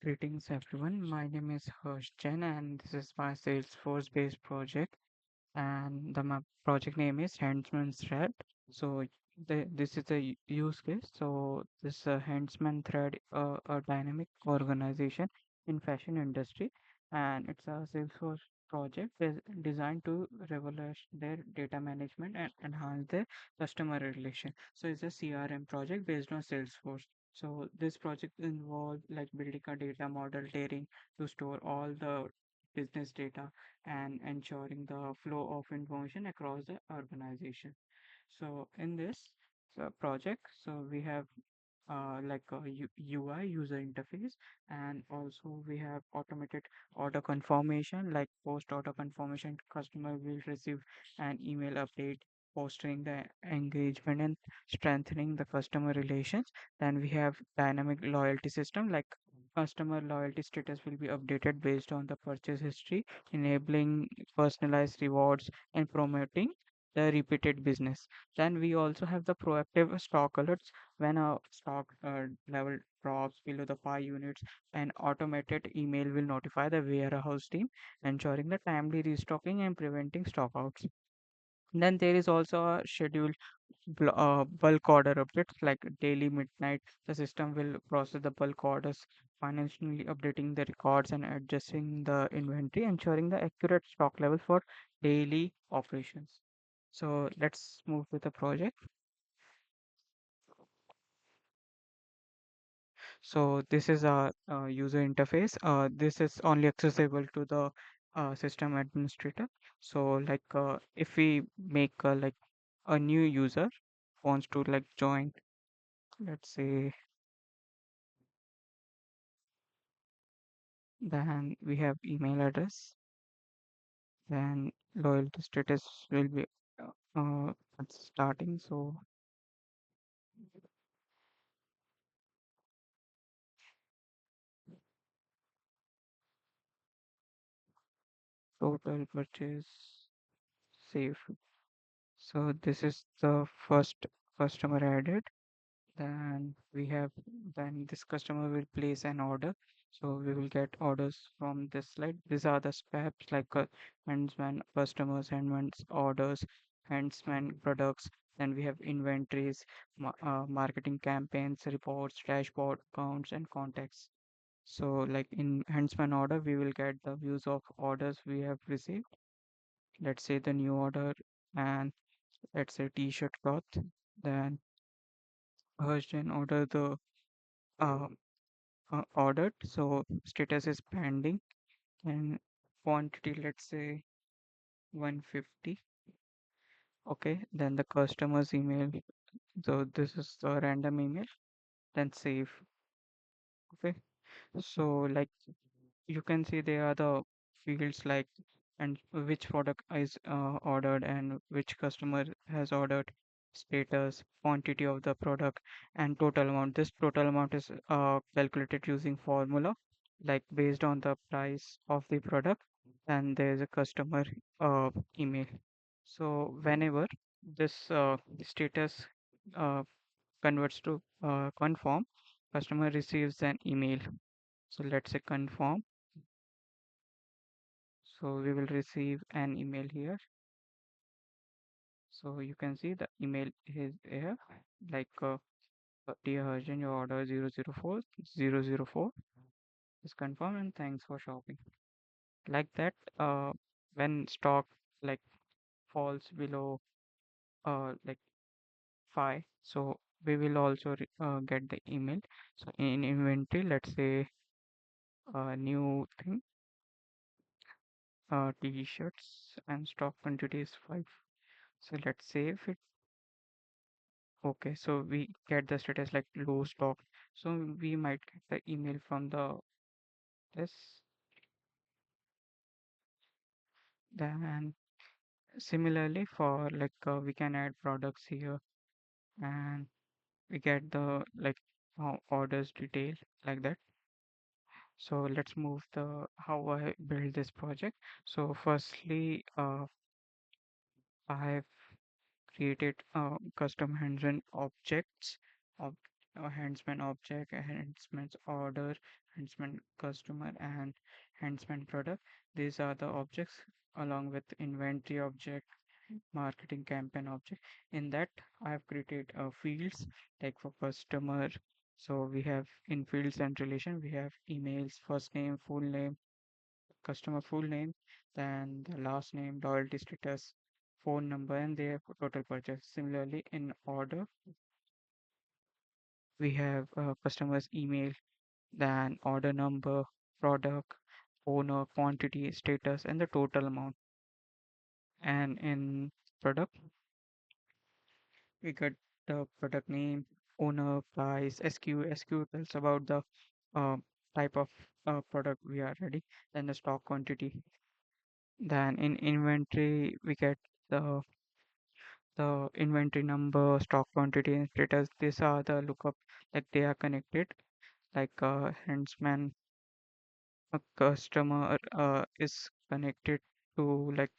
Greetings everyone. My name is Jain and this is my Salesforce based project and the project name is HandsMen Thread. So this is a use case. So this HandsMen Thread, a dynamic organization in fashion industry, and it's a Salesforce project designed to revolutionize their data management and enhance their customer relation. So it's a CRM project based on Salesforce. So this project involves like building a data model tiering to store all the business data and ensuring the flow of information across the organization. So in this project, so we have like a UI user interface, and also we have automated order confirmation, like post order confirmation customer will receive an email update fostering the engagement and strengthening the customer relations. Then we have dynamic loyalty system, like customer loyalty status will be updated based on the purchase history, enabling personalized rewards and promoting the repeated business. Then we also have the proactive stock alerts. When a stock level drops below the 5 units, an automated email will notify the warehouse team, ensuring the timely restocking and preventing stockouts. Then there is also a scheduled bulk order updates, like daily midnight. The system will process the bulk orders, financially updating the records and adjusting the inventory, ensuring the accurate stock level for daily operations. So let's move to the project. So this is a user interface. This is only accessible to the system administrator. So like if we make like a new user wants to like join, let's say, then we have email address, then loyalty status will be at starting. So total purchase save. So this is the first customer added. Then we have, then this customer will place an order. So we will get orders from this slide. These are the steps, like handsman customers, handman's orders, handsman products. Then we have inventories, marketing campaigns, reports, dashboard, accounts, and contacts. So like in handsman order, we will get the views of orders we have received. Let's say the new order, and let's say t-shirt cloth. Then urgent order, the uh, ordered, so status is pending, and quantity, let's say 150. Okay, then the customer's email, so this is the random email, then save. Okay, so like you can see there are the fields like and which product is ordered and which customer has ordered, status, quantity of the product, and total amount. This total amount is calculated using formula, like based on the price of the product, and there is a customer email. So whenever this status uh, converts to confirm, customer receives an email. So let's say confirm. So we will receive an email here. So you can see the email is here, like dear Arjun, your order 004 is confirmed and thanks for shopping. Like that, when stock like falls below like 5, so we will also get the email. So in inventory, let's say new thing, t-shirts and stock quantity is 5. So let's save it. Okay, so we get the status like low stock. So we might get the email from the this. Then similarly for like we can add products here, and we get the like orders detail like that. So let's move the how I build this project. So firstly, I have created custom hands-on objects. HandsMen object, HandsMen's order, HandsMen customer, and HandsMen product. These are the objects along with inventory object, marketing campaign object. In that, I have created fields like for customer. So we have in fields and relation, we have emails, first name, full name, customer full name, then the last name, loyalty status, phone number, and their total purchase. Similarly, in order, we have customer's email, then order number, product, owner, quantity, status, and the total amount. And in product, we get the product name, owner, price, SKU. SKU tells about the uh, type of product we are ready, then the stock quantity. Then in inventory, we get the inventory number, stock quantity, and status. These are the lookup like they are connected. Like Huntsman, a customer is connected to like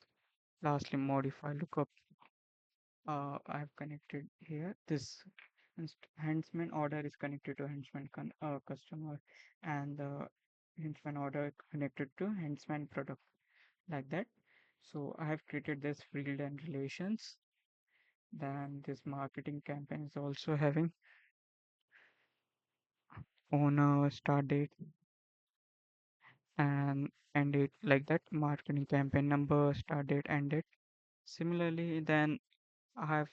lastly modify lookup. I've connected here. This Huntsman order is connected to Huntsman customer, and the Huntsman order connected to Huntsman product like that. So I have created this field and relations. Then this marketing campaign is also having owner, start date, and end date like that. Marketing campaign number, start date, end date. Similarly, then I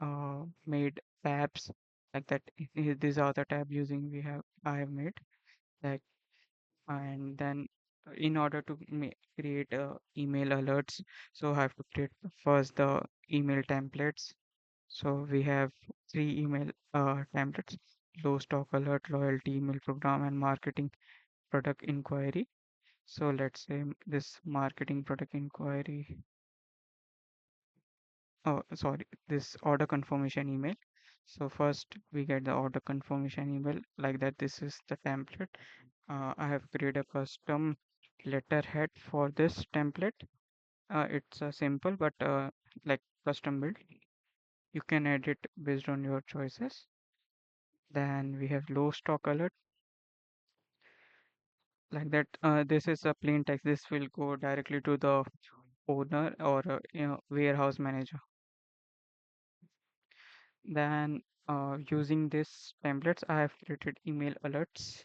have made tabs like that. These are the tab using I have made like, and then in order to create email alerts, so I have to create first the email templates. So we have three email templates: low stock alert, loyalty email program, and marketing product inquiry. So let's say this marketing product inquiry, oh sorry, this order confirmation email. So first we get the order confirmation email like that. This is the template. I have created a custom letterhead for this template. It's simple but like custom build. You can edit based on your choices. Then we have low stock alert like that. This is a plain text. This will go directly to the owner or warehouse manager. Then using this templates, I have created email alerts.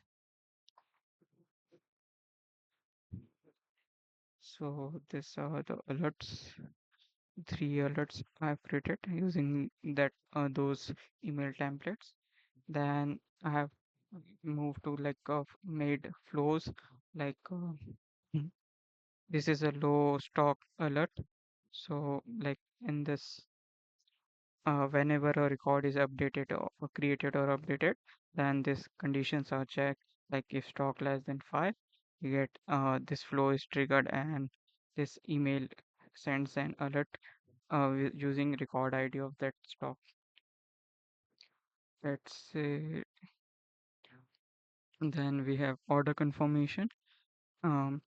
So these are the alerts, three alerts I've created using that those email templates. Then I have moved to like made flows like mm, this is a low stock alert. So like in this whenever a record is updated or created or updated, then these conditions are checked. Like if stock less than 5, you get this flow is triggered and this email sends an alert using record ID of that stock. Let's say then we have order confirmation. Um,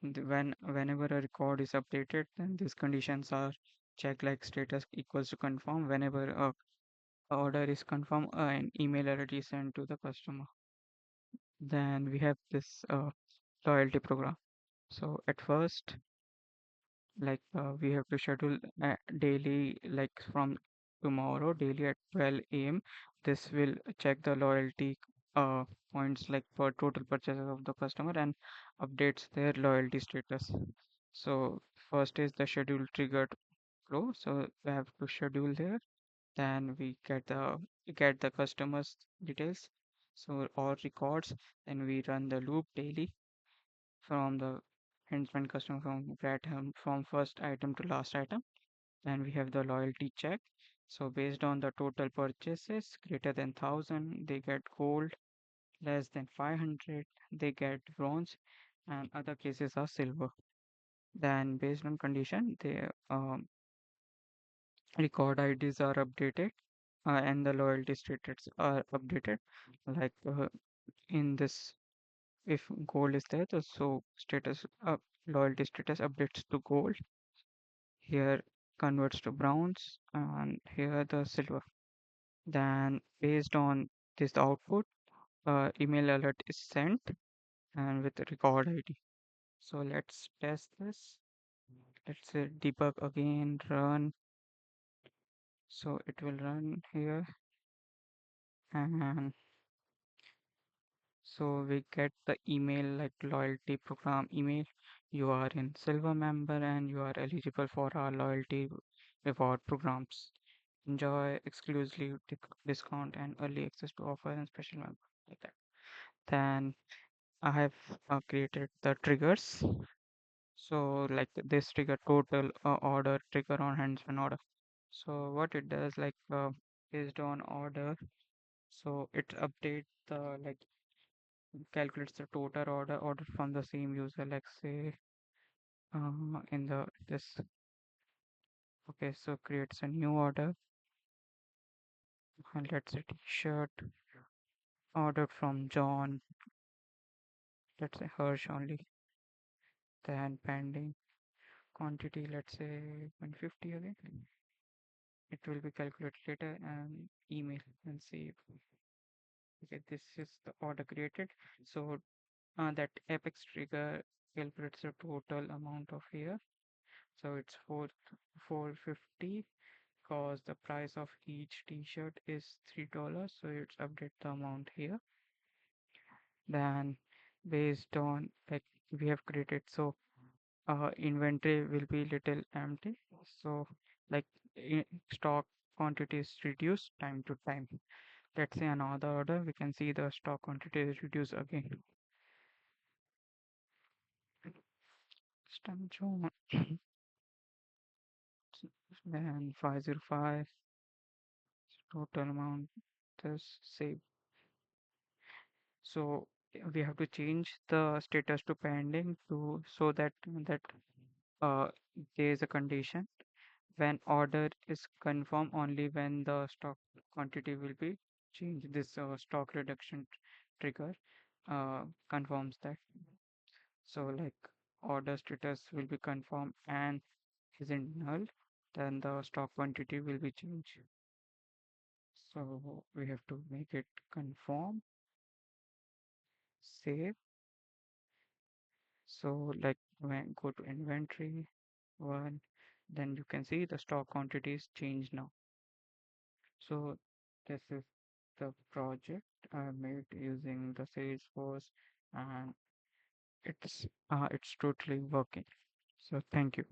whenever a record is updated, then these conditions are checked like status equals to confirm. Whenever a order is confirmed, an email alert is sent to the customer. Then we have this loyalty program. So at first, like we have to schedule daily, like from tomorrow, daily at 12 a.m. This will check the loyalty uh, points like for total purchases of the customer and updates their loyalty status. So first is the schedule triggered flow. So we have to schedule there. Then we get the customers details. So all records. Then we run the loop daily from the Henchman customer from first item to last item. Then we have the loyalty check. So based on the total purchases greater than 1,000, they get gold. Less than 500, they get bronze, and other cases are silver. Then based on condition, the record IDs are updated and the loyalty status are updated. Like in this, if gold is there, so status loyalty status updates to gold. Here converts to bronze, and here the silver. Then based on this output, email alert is sent and with record ID. So let's test this. Let's say debug again, run. So it will run here, and so we get the email like loyalty program email. You are in silver member and you are eligible for our loyalty reward programs. Enjoy exclusively discount and early access to offer and special member like that. Then I have created the triggers. So like this trigger total order trigger on HandsMen order. So what it does like based on order, so it updates the like calculates the total order from the same user. Like say in the this okay, so creates a new order and let's say t-shirt ordered from John. Let's say Hirsch only. Then pending quantity. Let's say 150 again. It will be calculated later and email and save. Okay, this is the order created. So that apex trigger calculates the total amount of here. So it's 450 because the price of each t-shirt is $3. So it's update the amount here. Then based on like we have created, so inventory will be little empty. So like stock quantity is reduced time to time. Let's say another order, we can see the stock quantity is reduced again. Stem John, then 505 total amount is saved. So we have to change the status to pending to so that uh, there is a condition when order is confirmed only when the stock quantity will be changed. This stock reduction trigger confirms that. So like order status will be confirmed and isn't null, then the stock quantity will be changed. So we have to make it conform, save. So like when go to inventory one, then you can see the stock quantity is changed now. So this is the project I made using the Salesforce, and it's totally working. So thank you.